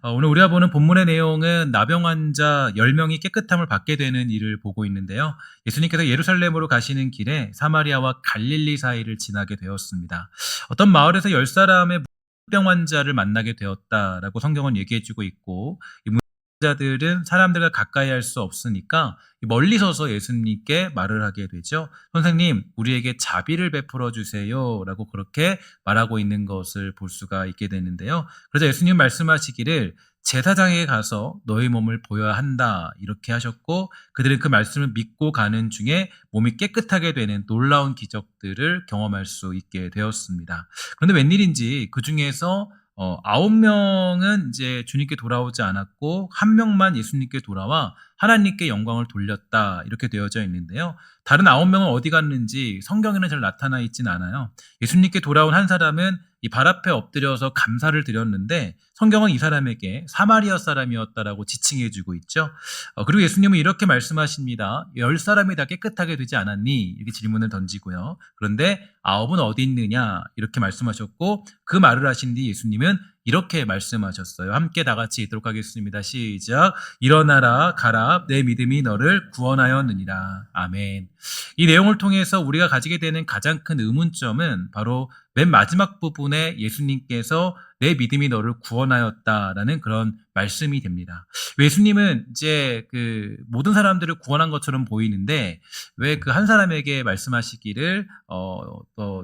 오늘 우리가 보는 본문의 내용은 나병 환자 10명이 깨끗함을 받게 되는 일을 보고 있는데요. 예수님께서 예루살렘으로 가시는 길에 사마리아와 갈릴리 사이를 지나게 되었습니다. 어떤 마을에서 10사람의 문병 환자를 만나게 되었다라고 성경은 얘기해주고 있고, 이 문자들은 사람들과 가까이 할 수 없으니까 멀리 서서 예수님께 말을 하게 되죠. 선생님, 우리에게 자비를 베풀어 주세요 라고 그렇게 말하고 있는 것을 볼 수가 있게 되는데요. 그래서 예수님 말씀하시기를 제사장에게 가서 너희 몸을 보여야 한다 이렇게 하셨고, 그들은 그 말씀을 믿고 가는 중에 몸이 깨끗하게 되는 놀라운 기적들을 경험할 수 있게 되었습니다. 그런데 웬일인지 그 중에서 9명은 이제 주님께 돌아오지 않았고 1명만 예수님께 돌아와 하나님께 영광을 돌렸다 이렇게 되어져 있는데요. 다른 9명은 어디 갔는지 성경에는 잘 나타나 있진 않아요. 예수님께 돌아온 한 사람은 이 발 앞에 엎드려서 감사를 드렸는데 성경은 이 사람에게 사마리아 사람이었다라고 지칭해주고 있죠. 그리고 예수님은 이렇게 말씀하십니다. 10사람이 다 깨끗하게 되지 않았니? 이렇게 질문을 던지고요. 그런데 9은 어디 있느냐? 이렇게 말씀하셨고 그 말을 하신 뒤 예수님은 이렇게 말씀하셨어요. 함께 다 같이 읽도록 하겠습니다. 시작. 일어나라 가라 내 믿음이 너를 구원하였느니라. 아멘. 이 내용을 통해서 우리가 가지게 되는 가장 큰 의문점은 바로 맨 마지막 부분에 예수님께서 내 믿음이 너를 구원하였다라는 그런 말씀이 됩니다. 예수님은 이제 그 모든 사람들을 구원한 것처럼 보이는데 왜 그 한 사람에게 말씀하시기를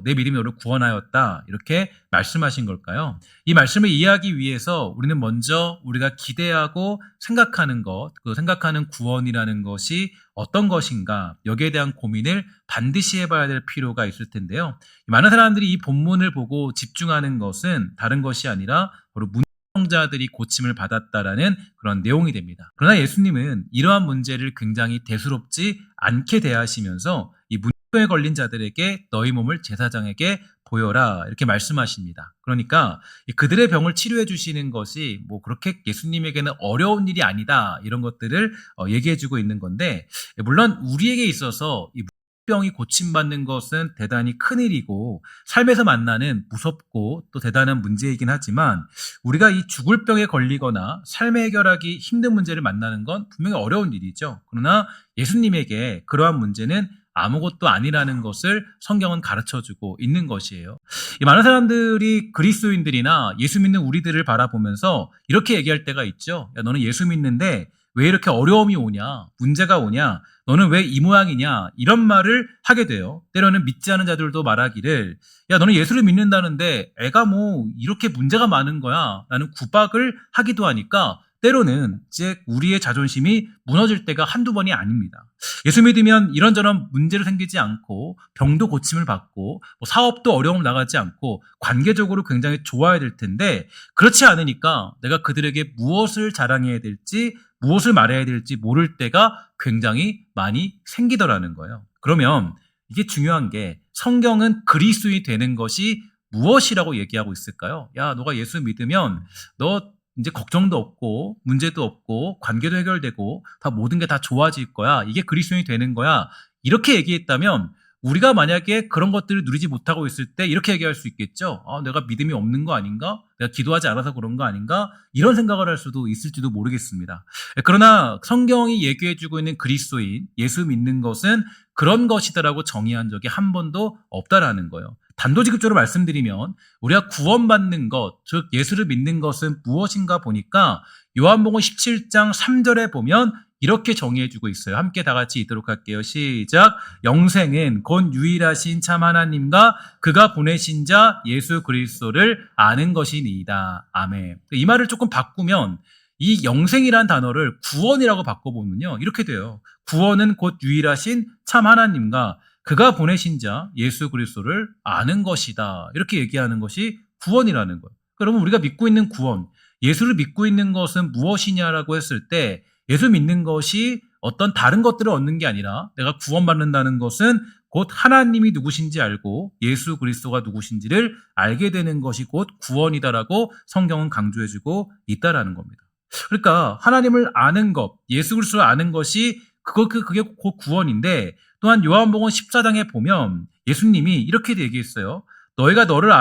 내 믿음이 너를 구원하였다 이렇게 말씀하신 걸까요? 이 말씀을 이해하기 위해서 우리는 먼저 우리가 기대하고 생각하는 것, 그 생각하는 구원이라는 것이 어떤 것인가 여기에 대한 고민을 반드시 해봐야 될 필요가 있을 텐데요. 많은 사람들이 이 본문을 보고 집중하는 것은 다른 것이 아니라 바로 문병자들이 고침을 받았다라는 그런 내용이 됩니다. 그러나 예수님은 이러한 문제를 굉장히 대수롭지 않게 대하시면서 이 문병에 걸린 자들에게 너희 몸을 제사장에게 보여라 이렇게 말씀하십니다. 그러니까 그들의 병을 치료해 주시는 것이 뭐 그렇게 예수님에게는 어려운 일이 아니다 이런 것들을 얘기해 주고 있는 건데, 물론 우리에게 있어서 이 병이 고침받는 것은 대단히 큰일이고 삶에서 만나는 무섭고 또 대단한 문제이긴 하지만 우리가 이 죽을 병에 걸리거나 삶에 해결하기 힘든 문제를 만나는 건 분명히 어려운 일이죠. 그러나 예수님에게 그러한 문제는 아무것도 아니라는 것을 성경은 가르쳐주고 있는 것이에요. 많은 사람들이 그리스도인들이나 예수 믿는 우리들을 바라보면서 이렇게 얘기할 때가 있죠. 야, 너는 예수 믿는데 왜 이렇게 어려움이 오냐, 문제가 오냐, 너는 왜 이 모양이냐 이런 말을 하게 돼요. 때로는 믿지 않은 자들도 말하기를 야, 너는 예수를 믿는다는데 애가 뭐 이렇게 문제가 많은 거야 라는 구박을 하기도 하니까 때로는 이제 우리의 자존심이 무너질 때가 한두 번이 아닙니다. 예수 믿으면 이런저런 문제로 생기지 않고 병도 고침을 받고 뭐 사업도 어려움 나가지 않고 관계적으로 굉장히 좋아야 될 텐데 그렇지 않으니까 내가 그들에게 무엇을 자랑해야 될지 무엇을 말해야 될지 모를 때가 굉장히 많이 생기더라는 거예요. 그러면 이게 중요한 게 성경은 그리스도인이 되는 것이 무엇이라고 얘기하고 있을까요? 야, 너가 예수 믿으면 너 이제 걱정도 없고 문제도 없고 관계도 해결되고 다 모든 게 다 좋아질 거야. 이게 그리스도인이 되는 거야. 이렇게 얘기했다면 우리가 만약에 그런 것들을 누리지 못하고 있을 때 이렇게 얘기할 수 있겠죠. 내가 믿음이 없는 거 아닌가? 내가 기도하지 않아서 그런 거 아닌가? 이런 생각을 할 수도 있을지도 모르겠습니다. 그러나 성경이 얘기해주고 있는 그리스도인, 예수 믿는 것은 그런 것이다라고 정의한 적이 한 번도 없다라는 거예요. 단도직입적으로 말씀드리면 우리가 구원받는 것, 즉 예수를 믿는 것은 무엇인가 보니까 요한복음 17장 3절에 보면 이렇게 정의해주고 있어요. 함께 다 같이 읽도록 할게요. 시작. 영생은 곧 유일하신 참 하나님과 그가 보내신 자 예수 그리스도를 아는 것이니이다. 아멘. 이 말을 조금 바꾸면 이 영생이란 단어를 구원이라고 바꿔보면요. 이렇게 돼요. 구원은 곧 유일하신 참 하나님과 그가 보내신 자 예수 그리스도를 아는 것이다. 이렇게 얘기하는 것이 구원이라는 거예요. 그러면 우리가 믿고 있는 구원, 예수를 믿고 있는 것은 무엇이냐라고 했을 때 예수 믿는 것이 어떤 다른 것들을 얻는 게 아니라 내가 구원받는다는 것은 곧 하나님이 누구신지 알고 예수 그리스도가 누구신지를 알게 되는 것이 곧 구원이다라고 성경은 강조해주고 있다라는 겁니다. 그러니까 하나님을 아는 것, 예수 그리스도를 아는 것이 그게 곧 구원인데, 또한 요한복음 14장에 보면 예수님이 이렇게 얘기했어요. 너희가 나를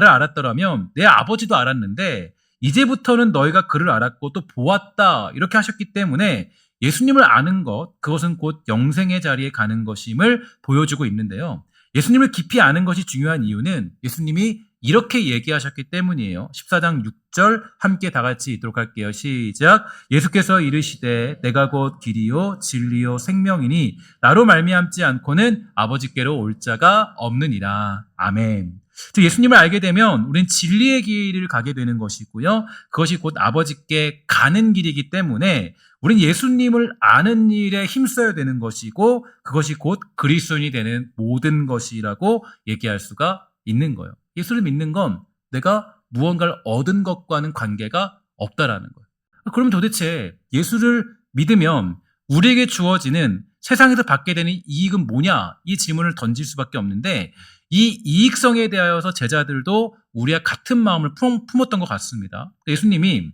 알았더라면 내 아버지도 알았는데 이제부터는 너희가 그를 알았고 또 보았다 이렇게 하셨기 때문에 예수님을 아는 것, 그것은 곧 영생의 자리에 가는 것임을 보여주고 있는데요. 예수님을 깊이 아는 것이 중요한 이유는 예수님이 이렇게 얘기하셨기 때문이에요. 14장 6절 함께 다 같이 읽도록 할게요. 시작. 예수께서 이르시되 내가 곧 길이요 진리요 생명이니 나로 말미암지 않고는 아버지께로 올 자가 없느니라. 아멘. 즉 예수님을 알게 되면 우린 진리의 길을 가게 되는 것이고요. 그것이 곧 아버지께 가는 길이기 때문에 우린 예수님을 아는 일에 힘써야 되는 것이고 그것이 곧 그리스도인이 되는 모든 것이라고 얘기할 수가 있는 거예요. 예수를 믿는 건 내가 무언가를 얻은 것과는 관계가 없다라는 거예요. 그럼 도대체 예수를 믿으면 우리에게 주어지는 세상에서 받게 되는 이익은 뭐냐? 이 질문을 던질 수밖에 없는데 이 이익성에 대하여서 제자들도 우리와 같은 마음을 품었던 것 같습니다. 예수님이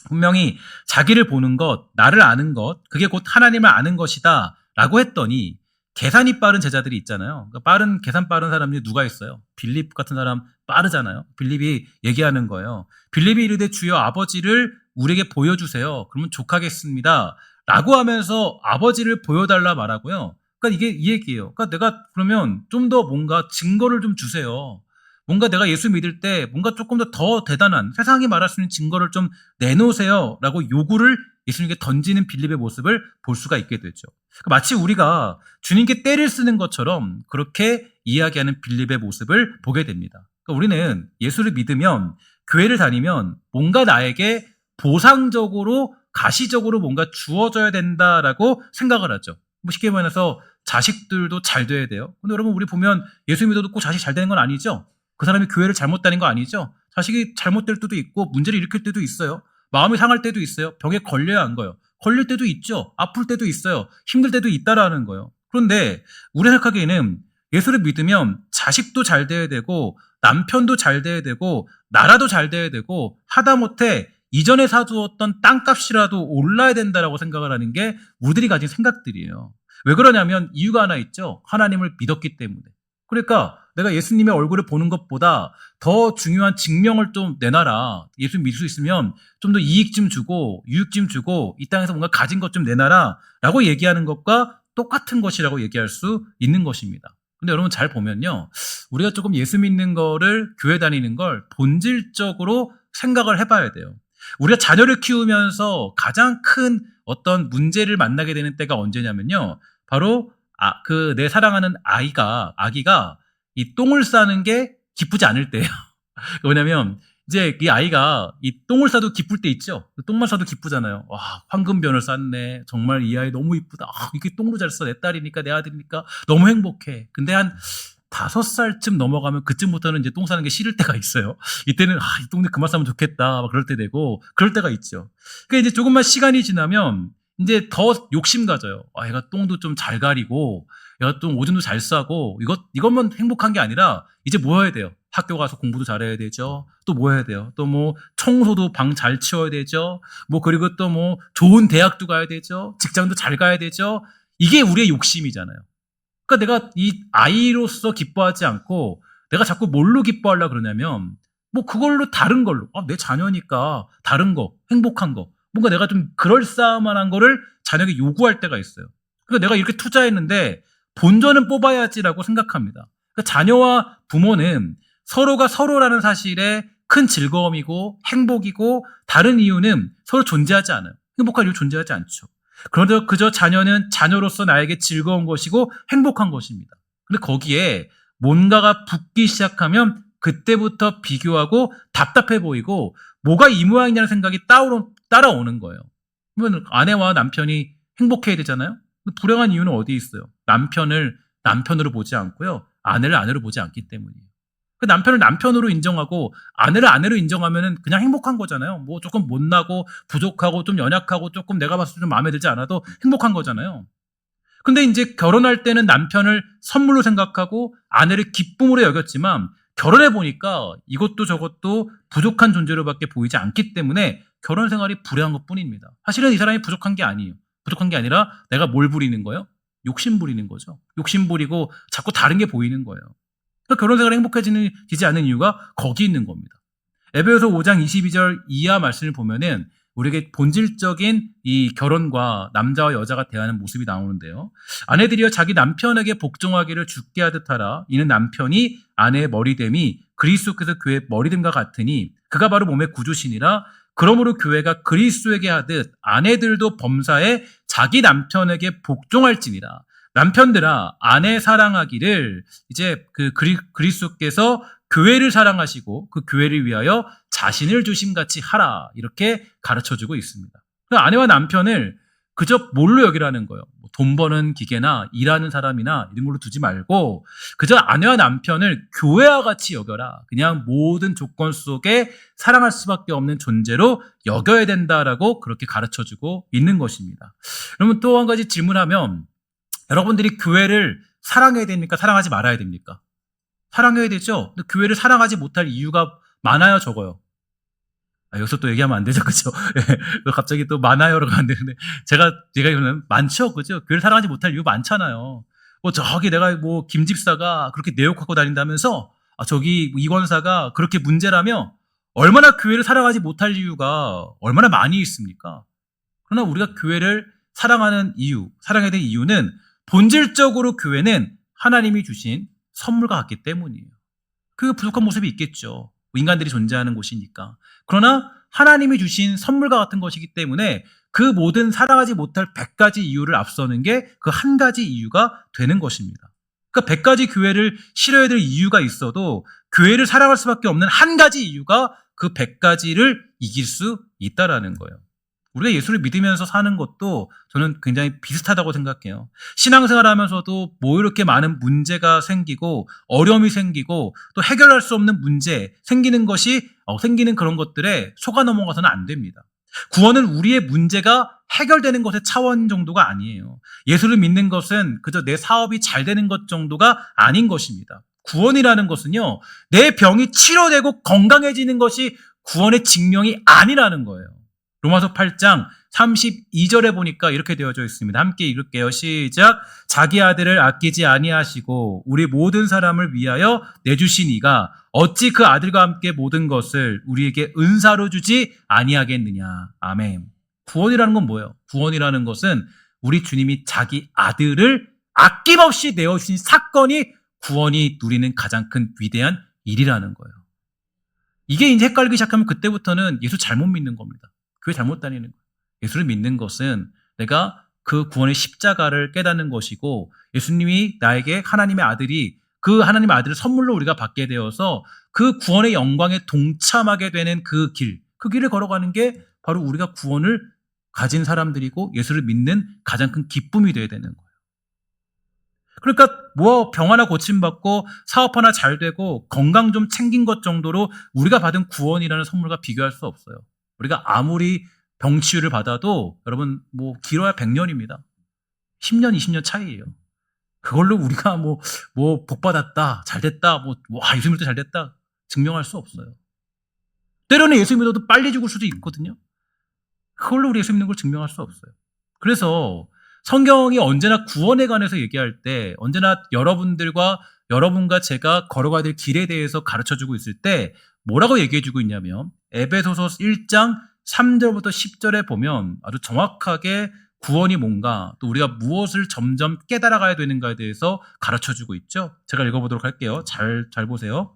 분명히 자기를 보는 것, 나를 아는 것, 그게 곧 하나님을 아는 것이다 라고 했더니 계산이 빠른 제자들이 있잖아요. 그러니까 계산 빠른 사람이 누가 있어요? 빌립 같은 사람 빠르잖아요. 빌립이 얘기하는 거예요. 빌립이 이르되 주여 아버지를 우리에게 보여주세요. 그러면 족하겠습니다. 라고 하면서 아버지를 보여달라 말하고요. 그러니까 이게 이 얘기예요. 그러니까 내가 그러면 좀 더 뭔가 증거를 좀 주세요. 뭔가 내가 예수 믿을 때 뭔가 조금 더 대단한 세상이 말할 수 있는 증거를 좀 내놓으세요 라고 요구를 예수님께 던지는 빌립의 모습을 볼 수가 있게 되죠. 마치 우리가 주님께 때를 쓰는 것처럼 그렇게 이야기하는 빌립의 모습을 보게 됩니다. 그러니까 우리는 예수를 믿으면 교회를 다니면 뭔가 나에게 보상적으로 가시적으로 뭔가 주어져야 된다라고 생각을 하죠. 뭐 쉽게 말해서 자식들도 잘 돼야 돼요. 근데 여러분 우리 보면 예수 믿어도 꼭 자식 잘 되는 건 아니죠. 그 사람이 교회를 잘못 다닌 거 아니죠? 자식이 잘못될 때도 있고 문제를 일으킬 때도 있어요. 마음이 상할 때도 있어요. 병에 걸려야 한 거예요. 걸릴 때도 있죠. 아플 때도 있어요. 힘들 때도 있다라는 거예요. 그런데 우리 생각하기에는 예수를 믿으면 자식도 잘 돼야 되고 남편도 잘 돼야 되고 나라도 잘 돼야 되고 하다못해 이전에 사두었던 땅값이라도 올라야 된다라고 생각을 하는 게 우리들이 가진 생각들이에요. 왜 그러냐면 이유가 하나 있죠. 하나님을 믿었기 때문에. 그러니까 내가 예수님의 얼굴을 보는 것보다 더 중요한 증명을 좀 내놔라. 예수 믿을 수 있으면 좀 더 이익 좀 주고 유익 좀 주고 이 땅에서 뭔가 가진 것 좀 내놔라 라고 얘기하는 것과 똑같은 것이라고 얘기할 수 있는 것입니다. 근데 여러분 잘 보면요. 우리가 조금 예수 믿는 거를 교회 다니는 걸 본질적으로 생각을 해봐야 돼요. 우리가 자녀를 키우면서 가장 큰 어떤 문제를 만나게 되는 때가 언제냐면요. 바로 내 사랑하는 아기가 이 똥을 싸는 게 기쁘지 않을 때예요. 왜냐면 이제 이 아이가 이 똥을 싸도 기쁠 때 있죠. 똥만 싸도 기쁘잖아요. 와, 황금변을 쌌네. 정말 이 아이 너무 이쁘다. 이렇게 똥도 잘 써. 내 딸이니까 내 아들이니까 너무 행복해. 근데 한 5살쯤 넘어가면 그쯤부터는 이제 똥 싸는 게 싫을 때가 있어요. 이때는 이 똥 그만 싸면 좋겠다. 막 그럴 때 되고 그럴 때가 있죠. 그러니까 이제 조금만 시간이 지나면 이제 더 욕심 가져요. 얘가 똥도 좀 잘 가리고 얘가 좀 오줌도 잘 싸고 이것만 행복한 게 아니라 이제 뭐 해야 돼요? 학교 가서 공부도 잘해야 되죠. 또 뭐 해야 돼요? 또 뭐 청소도 방 잘 치워야 되죠. 뭐 그리고 또 뭐 좋은 대학도 가야 되죠. 직장도 잘 가야 되죠. 이게 우리의 욕심이잖아요. 그러니까 내가 이 아이로서 기뻐하지 않고 내가 자꾸 뭘로 기뻐하려고 그러냐면 뭐 그걸로 다른 걸로 내 자녀니까 다른 거 행복한 거 뭔가 내가 좀 그럴싸만한 거를 자녀에게 요구할 때가 있어요. 그러니까 내가 이렇게 투자했는데 본전은 뽑아야지라고 생각합니다. 그러니까 자녀와 부모는 서로가 서로라는 사실에 큰 즐거움이고 행복이고 다른 이유는 서로 존재하지 않아요. 행복한 이유 존재하지 않죠. 그런데 그저 자녀는 자녀로서 나에게 즐거운 것이고 행복한 것입니다. 근데 거기에 뭔가가 붙기 시작하면 그때부터 비교하고 답답해 보이고 뭐가 이 모양이냐는 생각이 따라오는 거예요. 그러면 아내와 남편이 행복해야 되잖아요. 불행한 이유는 어디 있어요? 남편을 남편으로 보지 않고요. 아내를 아내로 보지 않기 때문이에요. 그 남편을 남편으로 인정하고 아내를 아내로 인정하면은 그냥 행복한 거잖아요. 뭐 조금 못나고 부족하고 좀 연약하고 조금 내가 봤을 때 좀 마음에 들지 않아도 행복한 거잖아요. 근데 이제 결혼할 때는 남편을 선물로 생각하고 아내를 기쁨으로 여겼지만 결혼해 보니까 이것도 저것도 부족한 존재로밖에 보이지 않기 때문에 결혼 생활이 불행한 것뿐입니다. 사실은 이 사람이 부족한 게 아니에요. 부족한 게 아니라 내가 뭘 부리는 거예요? 욕심 부리는 거죠. 욕심 부리고 자꾸 다른 게 보이는 거예요. 그러니까 결혼 생활이 행복해지지 않는 이유가 거기 있는 겁니다. 에베소서 5장 22절 이하 말씀을 보면은 우리에게 본질적인 이 결혼과 남자와 여자가 대하는 모습이 나오는데요. 아내들이여 자기 남편에게 복종하기를 주께 하듯 하라. 이는 남편이 아내의 머리됨이 그리스도께서 교회의 머리됨과 같으니 그가 바로 몸의 구주시니라. 그러므로 교회가 그리스도에게 하듯 아내들도 범사에 자기 남편에게 복종할지니라. 남편들아 아내 사랑하기를 이제 그리스도께서 교회를 사랑하시고 그 교회를 위하여 자신을 주심같이 하라 이렇게 가르쳐주고 있습니다. 아내와 남편을 그저 뭘로 여기라는 거예요. 돈 버는 기계나 일하는 사람이나 이런 걸로 두지 말고 그저 아내와 남편을 교회와 같이 여겨라. 그냥 모든 조건 속에 사랑할 수밖에 없는 존재로 여겨야 된다라고 그렇게 가르쳐주고 있는 것입니다. 그러면 또 한 가지 질문하면 여러분들이 교회를 사랑해야 됩니까? 사랑하지 말아야 됩니까? 사랑해야 되죠. 근데 교회를 사랑하지 못할 이유가 많아요, 적어요? 여기서 또 얘기하면 안 되죠, 그죠? 갑자기 또 많아요라고 안 되는데 제가 이거는 많죠, 그죠? 교회를 사랑하지 못할 이유 많잖아요. 저기 내가 김 집사가 그렇게 내욕하고 다닌다면서 저기 이 권사가 그렇게 문제라며 얼마나 교회를 사랑하지 못할 이유가 얼마나 많이 있습니까? 그러나 우리가 교회를 사랑하는 이유, 사랑해야 될 이유는 본질적으로 교회는 하나님이 주신 선물과 같기 때문이에요. 그 부족한 모습이 있겠죠. 인간들이 존재하는 곳이니까. 그러나 하나님이 주신 선물과 같은 것이기 때문에 그 모든 사랑하지 못할 100가지 이유를 앞서는 게 그 한 가지 이유가 되는 것입니다. 그러니까 100가지 교회를 싫어해야 될 이유가 있어도 교회를 사랑할 수밖에 없는 한 가지 이유가 그 100가지를 이길 수 있다라는 거예요. 우리가 예수를 믿으면서 사는 것도 저는 굉장히 비슷하다고 생각해요. 신앙생활 하면서도 이렇게 많은 문제가 생기고 어려움이 생기고 또 해결할 수 없는 문제 생기는 그런 것들에 속아 넘어가서는 안 됩니다. 구원은 우리의 문제가 해결되는 것의 차원 정도가 아니에요. 예수를 믿는 것은 그저 내 사업이 잘 되는 것 정도가 아닌 것입니다. 구원이라는 것은요, 내 병이 치료되고 건강해지는 것이 구원의 증명이 아니라는 거예요. 로마서 8장 32절에 보니까 이렇게 되어져 있습니다. 함께 읽을게요. 시작. 자기 아들을 아끼지 아니하시고 우리 모든 사람을 위하여 내주신 이가 어찌 그 아들과 함께 모든 것을 우리에게 은사로 주지 아니하겠느냐. 아멘. 구원이라는 건 뭐예요? 구원이라는 것은 우리 주님이 자기 아들을 아낌없이 내어주신 사건이 구원이 누리는 가장 큰 위대한 일이라는 거예요. 이게 이제 헷갈리기 시작하면 그때부터는 예수 잘못 믿는 겁니다. 교회 잘못 다니는 거예요. 예수를 믿는 것은 내가 그 구원의 십자가를 깨닫는 것이고 예수님이 나에게 하나님의 아들이 그 하나님의 아들을 선물로 우리가 받게 되어서 그 구원의 영광에 동참하게 되는 그 길을 걸어가는 게 바로 우리가 구원을 가진 사람들이고 예수를 믿는 가장 큰 기쁨이 되어야 되는 거예요. 그러니까 병 하나 고침받고 사업 하나 잘 되고 건강 좀 챙긴 것 정도로 우리가 받은 구원이라는 선물과 비교할 수 없어요. 우리가 아무리 병치유를 받아도 여러분 길어야 100년입니다. 10년, 20년 차이예요. 그걸로 우리가 복 받았다, 잘 됐다, 예수 믿을 때 잘 됐다 증명할 수 없어요. 때로는 예수 믿어도 빨리 죽을 수도 있거든요. 그걸로 우리 예수 믿는 걸 증명할 수 없어요. 그래서 성경이 언제나 구원에 관해서 얘기할 때 언제나 여러분과 제가 걸어가야 될 길에 대해서 가르쳐주고 있을 때 뭐라고 얘기해주고 있냐면 에베소서 1장 3절부터 10절에 보면 아주 정확하게 구원이 뭔가 또 우리가 무엇을 점점 깨달아가야 되는가에 대해서 가르쳐주고 있죠. 제가 읽어보도록 할게요. 잘 보세요.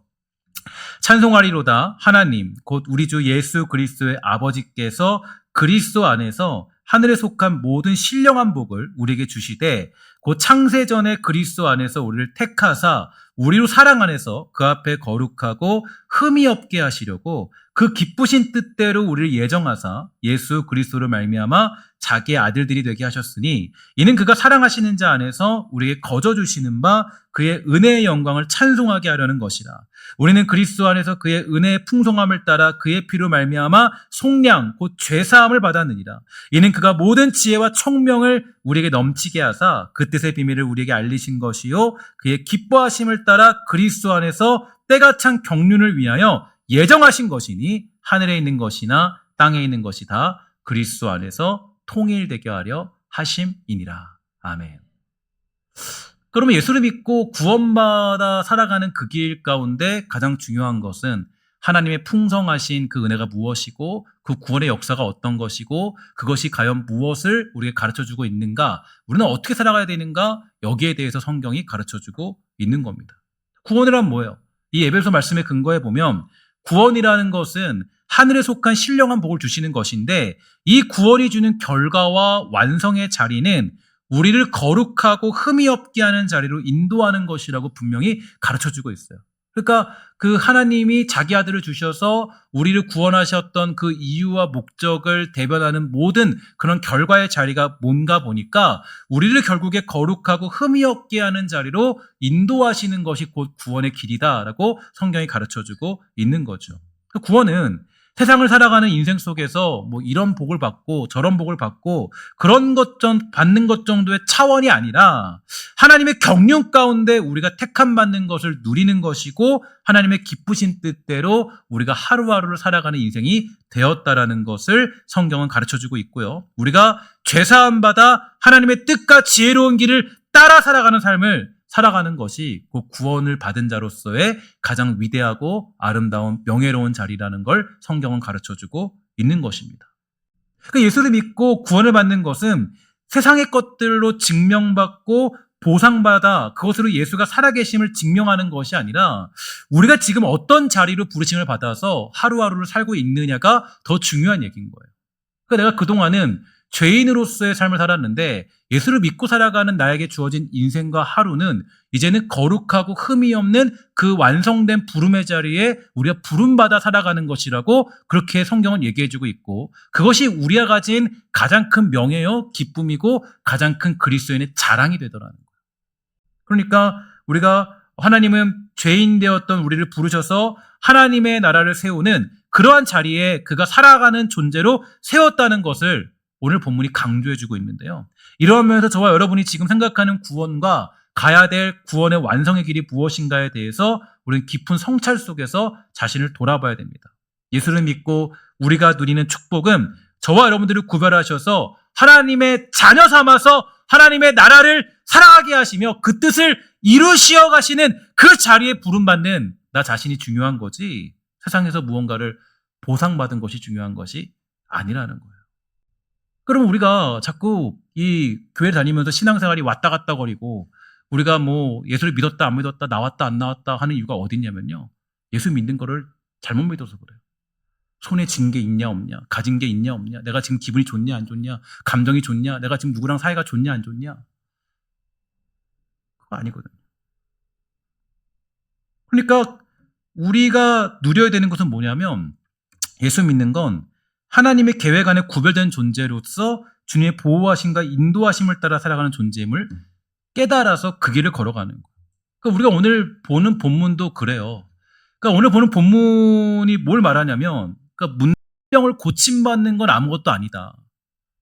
찬송하리로다 하나님 곧 우리 주 예수 그리스도의 아버지께서 그리스도 안에서 하늘에 속한 모든 신령한 복을 우리에게 주시되 곧 창세전에 그리스도 안에서 우리를 택하사 우리로 사랑 안에서 그 앞에 거룩하고 흠이 없게 하시려고 그 기쁘신 뜻대로 우리를 예정하사 예수 그리스도를 말미암아 자기의 아들들이 되게 하셨으니 이는 그가 사랑하시는 자 안에서 우리에게 거저 주시는 바 그의 은혜의 영광을 찬송하게 하려는 것이라. 우리는 그리스도 안에서 그의 은혜의 풍성함을 따라 그의 피로 말미암아 속량 곧 죄사함을 받았느니라. 이는 그가 모든 지혜와 총명을 우리에게 넘치게 하사 그 뜻의 비밀을 우리에게 알리신 것이요 그의 기뻐하심을 따라 그리스도 안에서 때가 찬 경륜을 위하여 예정하신 것이니 하늘에 있는 것이나 땅에 있는 것이 다 그리스도 안에서 통일되게 하려 하심이니라. 아멘. 그러면 예수를 믿고 구원받아 살아가는 그 길 가운데 가장 중요한 것은 하나님의 풍성하신 그 은혜가 무엇이고 그 구원의 역사가 어떤 것이고 그것이 과연 무엇을 우리에게 가르쳐주고 있는가, 우리는 어떻게 살아가야 되는가, 여기에 대해서 성경이 가르쳐주고 있는 겁니다. 구원이란 뭐예요? 이 에베소 말씀에 근거해 보면 구원이라는 것은 하늘에 속한 신령한 복을 주시는 것인데, 이 구원이 주는 결과와 완성의 자리는 우리를 거룩하고 흠이 없게 하는 자리로 인도하는 것이라고 분명히 가르쳐주고 있어요. 그러니까 그 하나님이 자기 아들을 주셔서 우리를 구원하셨던 그 이유와 목적을 대변하는 모든 그런 결과의 자리가 뭔가 보니까 우리를 결국에 거룩하고 흠이 없게 하는 자리로 인도하시는 것이 곧 구원의 길이다라고 성경이 가르쳐주고 있는 거죠. 구원은 세상을 살아가는 인생 속에서 뭐 이런 복을 받고 저런 복을 받고 그런 받는 것 정도의 차원이 아니라 하나님의 경륜 가운데 우리가 택함 받는 것을 누리는 것이고 하나님의 기쁘신 뜻대로 우리가 하루하루를 살아가는 인생이 되었다라는 것을 성경은 가르쳐주고 있고요. 우리가 죄사함 받아 하나님의 뜻과 지혜로운 길을 따라 살아가는 삶을 살아가는 것이 그 구원을 받은 자로서의 가장 위대하고 아름다운 명예로운 자리라는 걸 성경은 가르쳐주고 있는 것입니다. 그러니까 예수를 믿고 구원을 받는 것은 세상의 것들로 증명받고 보상받아 그것으로 예수가 살아계심을 증명하는 것이 아니라 우리가 지금 어떤 자리로 부르심을 받아서 하루하루를 살고 있느냐가 더 중요한 얘기인 거예요. 그러니까 내가 그동안은 죄인으로서의 삶을 살았는데 예수를 믿고 살아가는 나에게 주어진 인생과 하루는 이제는 거룩하고 흠이 없는 그 완성된 부름의 자리에 우리가 부름받아 살아가는 것이라고 그렇게 성경은 얘기해주고 있고, 그것이 우리가 가진 가장 큰 명예요, 기쁨이고 가장 큰 그리스도인의 자랑이 되더라는 거예요. 그러니까 우리가 하나님은 죄인 되었던 우리를 부르셔서 하나님의 나라를 세우는 그러한 자리에 그가 살아가는 존재로 세웠다는 것을 오늘 본문이 강조해주고 있는데요. 이러한 면에서 저와 여러분이 지금 생각하는 구원과 가야 될 구원의 완성의 길이 무엇인가에 대해서 우리는 깊은 성찰 속에서 자신을 돌아봐야 됩니다. 예수를 믿고 우리가 누리는 축복은 저와 여러분들을 구별하셔서 하나님의 자녀 삼아서 하나님의 나라를 살아가게 하시며 그 뜻을 이루시어 가시는 그 자리에 부름받는 나 자신이 중요한 거지, 세상에서 무언가를 보상받은 것이 중요한 것이 아니라는 거예요. 그럼 우리가 자꾸 이 교회 다니면서 신앙생활이 왔다 갔다 거리고 우리가 뭐 예수를 믿었다 안 믿었다 나왔다 안 나왔다 하는 이유가 어디 있냐면요, 예수 믿는 거를 잘못 믿어서 그래요. 손에 쥔 게 있냐 없냐, 가진 게 있냐 없냐, 내가 지금 기분이 좋냐 안 좋냐, 감정이 좋냐, 내가 지금 누구랑 사이가 좋냐 안 좋냐, 그거 아니거든요. 그러니까 우리가 누려야 되는 것은 뭐냐면, 예수 믿는 건 하나님의 계획 안에 구별된 존재로서 주님의 보호하심과 인도하심을 따라 살아가는 존재임을 깨달아서 그 길을 걸어가는 거예요. 그러니까 우리가 오늘 보는 본문도 그래요. 그러니까 오늘 보는 본문이 뭘 말하냐면, 그러니까 문병을 고침받는 건 아무것도 아니다.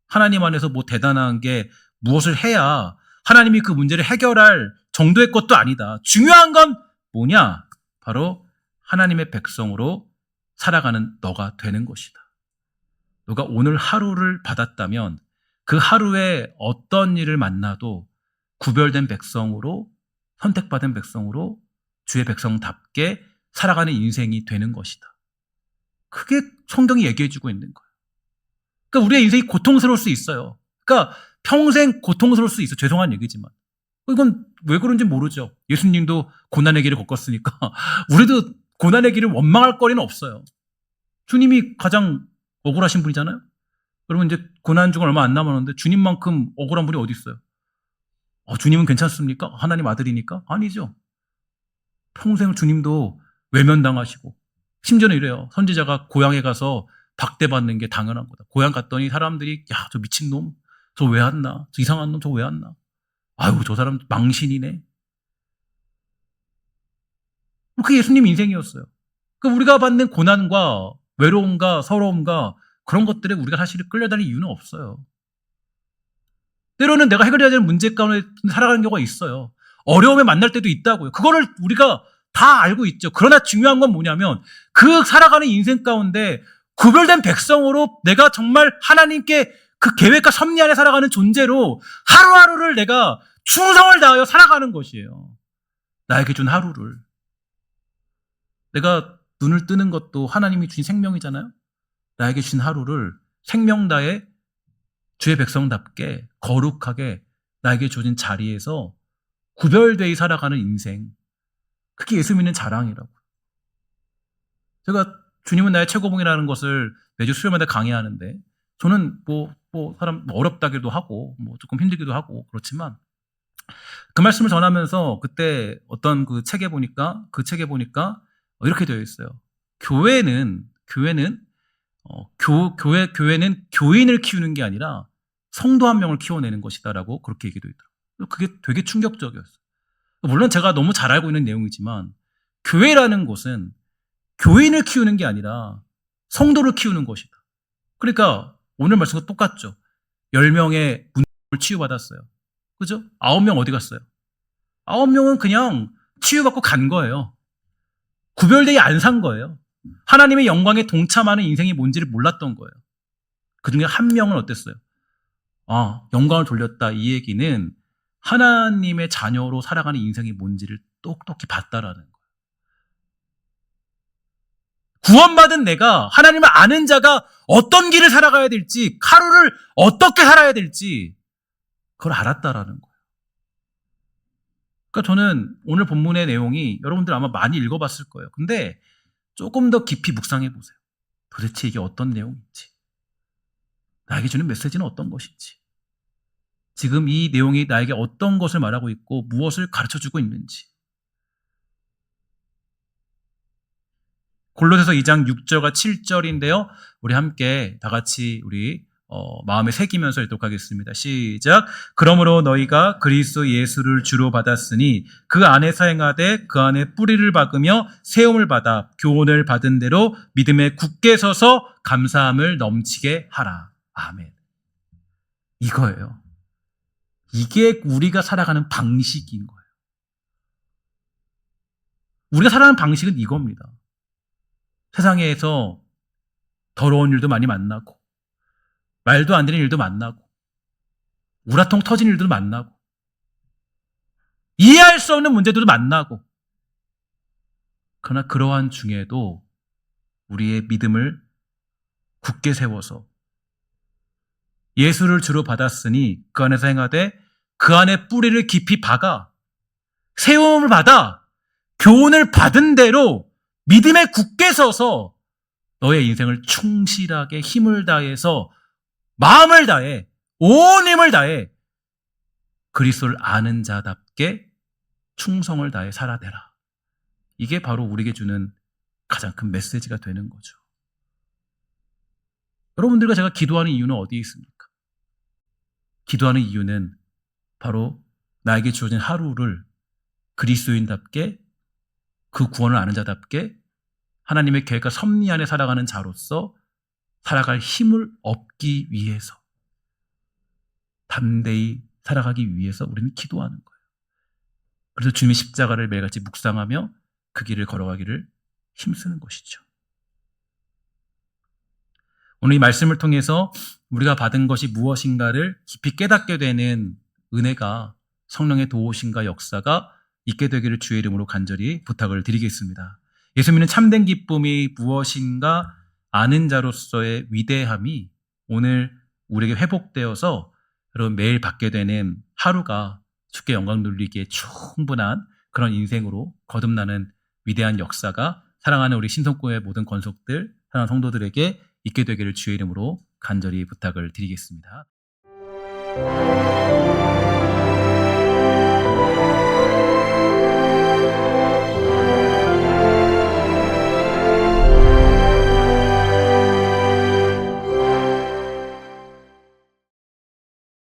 하나님 안에서 뭐 대단한 게 무엇을 해야 하나님이 그 문제를 해결할 정도의 것도 아니다. 중요한 건 뭐냐? 바로 하나님의 백성으로 살아가는 너가 되는 것이다. 너가 오늘 하루를 받았다면 그 하루에 어떤 일을 만나도 구별된 백성으로, 선택받은 백성으로 주의 백성답게 살아가는 인생이 되는 것이다. 그게 성경이 얘기해주고 있는 거예요. 그러니까 우리의 인생이 고통스러울 수 있어요. 그러니까 평생 고통스러울 수 있어요. 죄송한 얘기지만. 이건 왜 그런지 모르죠. 예수님도 고난의 길을 겪었으니까 우리도 고난의 길을 원망할 거리는 없어요. 주님이 가장 억울하신 분이잖아요. 여러분 이제 고난 중은 얼마 안 남았는데 주님만큼 억울한 분이 어디 있어요? 주님은 괜찮습니까? 하나님 아들이니까? 아니죠. 평생 주님도 외면당하시고, 심지어는 이래요. 선지자가 고향에 가서 박대받는 게 당연한 거다. 고향 갔더니 사람들이 야, 저 미친놈, 저 왜 왔나? 저 이상한 놈, 저 왜 왔나? 아유, 저 사람 망신이네. 그게 예수님 인생이었어요. 그러니까 우리가 받는 고난과 외로움과 서러움과 그런 것들에 우리가 사실 끌려다닐 이유는 없어요. 때로는 내가 해결해야 되는 문제 가운데 살아가는 경우가 있어요. 어려움에 만날 때도 있다고요. 그거를 우리가 다 알고 있죠. 그러나 중요한 건 뭐냐면 그 살아가는 인생 가운데 구별된 백성으로 내가 정말 하나님께 그 계획과 섭리 안에 살아가는 존재로 하루하루를 내가 충성을 다하여 살아가는 것이에요. 나에게 준 하루를. 내가 눈을 뜨는 것도 하나님이 주신 생명이잖아요. 나에게 주신 하루를 생명 다해 주의 백성답게 거룩하게 나에게 주어진 자리에서 구별되이 살아가는 인생. 그게 예수 믿는 자랑이라고. 제가 주님은 나의 최고봉이라는 것을 매주 수요일마다 강의하는데 저는 사람 어렵다기도 하고 조금 힘들기도 하고 그렇지만 그 말씀을 전하면서 그때 어떤 그 책에 보니까 이렇게 되어 있어요. 교회는 교인을 키우는 게 아니라 성도 한 명을 키워내는 것이다라고 그렇게 얘기도 있더라고요. 그게 되게 충격적이었어요. 물론 제가 너무 잘 알고 있는 내용이지만 교회라는 곳은 교인을 키우는 게 아니라 성도를 키우는 것이다. 그러니까 오늘 말씀과 똑같죠. 10명의 문을 치유받았어요. 그죠? 9명 어디 갔어요? 9명은 그냥 치유받고 간 거예요. 구별되이 안 산 거예요. 하나님의 영광에 동참하는 인생이 뭔지를 몰랐던 거예요. 그중에 한 명은 어땠어요? 영광을 돌렸다. 이 얘기는 하나님의 자녀로 살아가는 인생이 뭔지를 똑똑히 봤다라는 거예요. 구원받은 내가 하나님을 아는 자가 어떤 길을 살아가야 될지, 하루를 어떻게 살아야 될지 그걸 알았다라는 거예요. 그러니까 저는 오늘 본문의 내용이 여러분들 아마 많이 읽어봤을 거예요. 근데 조금 더 깊이 묵상해 보세요. 도대체 이게 어떤 내용인지, 나에게 주는 메시지는 어떤 것인지, 지금 이 내용이 나에게 어떤 것을 말하고 있고 무엇을 가르쳐주고 있는지. 골로새서 2장 6절과 7절인데요. 우리 함께 다 같이 우리 마음에 새기면서 읽도록 하겠습니다. 시작. 그러므로 너희가 그리스도 예수를 주로 받았으니 그 안에 사행하되 그 안에 뿌리를 박으며 세움을 받아 교훈을 받은 대로 믿음에 굳게 서서 감사함을 넘치게 하라. 아멘. 이거예요. 이게 우리가 살아가는 방식인 거예요. 우리가 살아가는 방식은 이겁니다. 세상에서 더러운 일도 많이 만나고 말도 안 되는 일도 만나고 우라통 터진 일도 만나고 이해할 수 없는 문제들도 만나고, 그러나 그러한 중에도 우리의 믿음을 굳게 세워서 예수를 주로 받았으니 그 안에서 행하되 그 안에 뿌리를 깊이 박아 세움을 받아 교훈을 받은 대로 믿음에 굳게 서서 너의 인생을 충실하게 힘을 다해서 마음을 다해 온 힘을 다해 그리스도를 아는 자답게 충성을 다해 살아내라. 이게 바로 우리에게 주는 가장 큰 메시지가 되는 거죠. 여러분들과 제가 기도하는 이유는 어디에 있습니까? 기도하는 이유는 바로 나에게 주어진 하루를 그리스도인답게, 그 구원을 아는 자답게 하나님의 계획과 섭리 안에 살아가는 자로서 살아갈 힘을 얻기 위해서, 담대히 살아가기 위해서 우리는 기도하는 거예요. 그래서 주님의 십자가를 매일같이 묵상하며 그 길을 걸어가기를 힘쓰는 것이죠. 오늘 이 말씀을 통해서 우리가 받은 것이 무엇인가를 깊이 깨닫게 되는 은혜가, 성령의 도우심과 역사가 있게 되기를 주의 이름으로 간절히 부탁을 드리겠습니다. 예수 믿는 참된 기쁨이 무엇인가 아는 자로서의 위대함이 오늘 우리에게 회복되어서 여러분 매일 받게 되는 하루가 주께 영광 돌리기에 충분한 그런 인생으로 거듭나는 위대한 역사가 사랑하는 우리 신성교회 모든 권속들, 사랑하는 성도들에게 있게 되기를 주의 이름으로 간절히 부탁을 드리겠습니다.